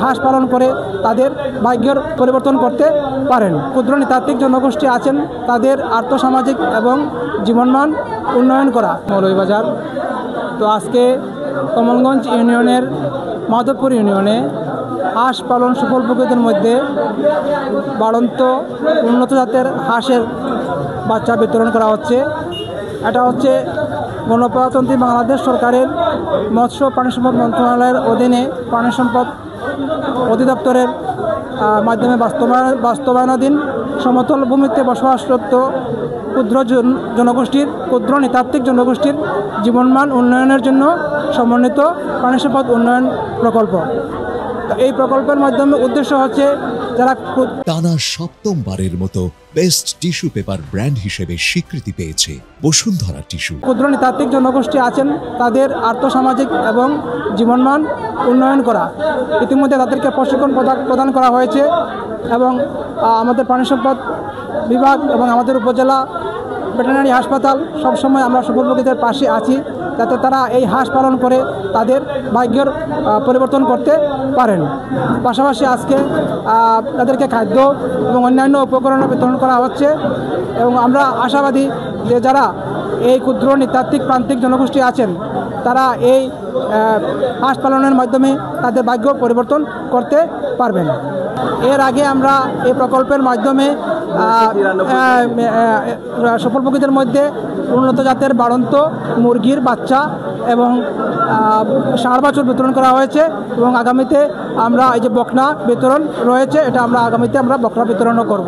হাঁস পালন করে তাদের ভাগ্যের পরিবর্তন করতে পারেন। ক্ষুদ্র নৃতাত্ত্বিক জনগোষ্ঠী আছেন তাদের আর্থসামাজিক এবং জীবনমান উন্নয়ন করা। মৌলভীবাজার তো আজকে কমলগঞ্জ ইউনিয়নের মাধবপুর ইউনিয়নে হাঁস পালন সুফল প্রকৃতির মধ্যে বাড়ন্ত উন্নত জাতের হাঁসের বাচ্চা বিতরণ করা হচ্ছে। এটা হচ্ছে গণপ্রজাতন্ত্রী বাংলাদেশ সরকারের মৎস্য প্রাণী সম্পদ মন্ত্রণালয়ের অধীনে প্রাণী সম্পদ অধিদপ্তরের মাধ্যমে বাস্তবায়নাধীন সমতল ভূমিতে বসবাসরত ক্ষুদ্র জনগোষ্ঠীর ক্ষুদ্র নৃতাত্ত্বিক জনগোষ্ঠীর জীবনমান উন্নয়নের জন্য সমন্বিত প্রাণী সম্পদ উন্নয়ন প্রকল্প। এই প্রকল্পের মাধ্যমে উদ্দেশ্য হচ্ছে যারা টানা সপ্তমবারের মতো বেস্ট টিস্যু পেপার ব্র্যান্ড হিসেবে স্বীকৃতি পেয়েছে বসুন্ধরা টিস্যু। ক্ষুদ্র নৃতাত্ত্বিক জনগোষ্ঠী আছেন তাদের আর্থসামাজিক এবং জীবনমান উন্নয়ন করা। ইতিমধ্যে তাদেরকে প্রশিক্ষণ প্রদান করা হয়েছে এবং আমাদের প্রাণী সম্পদ বিভাগ এবং আমাদের উপজেলা ভেটেরিনারি হাসপাতাল সবসময় আমরা সুফল প্রকৃতির পাশে আছি, যাতে তারা এই হাঁস পালন করে তাদের ভাগ্যের পরিবর্তন করতে পারেন। পাশাপাশি আজকে তাদেরকে খাদ্য এবং অন্যান্য উপকরণ বিতরণ করা হচ্ছে এবং আমরা আশাবাদী যে যারা এই ক্ষুদ্র নৃতাত্ত্বিক প্রান্তিক জনগোষ্ঠী আছেন তারা এই হাঁস পালনের মাধ্যমে তাদের ভাগ্য পরিবর্তন করতে পারবেন। এর আগে আমরা এই প্রকল্পের মাধ্যমে সফল প্রকৃতির মধ্যে উন্নত জাতের বাড়ন্ত মুরগির বাচ্চা এবং ষাঁড় বাছুর বিতরণ করা হয়েছে এবং আগামীতে আমরা এই যে বকনা বিতরণ রয়েছে, এটা আমরা আগামীতে আমরা বকনা বিতরণও করব।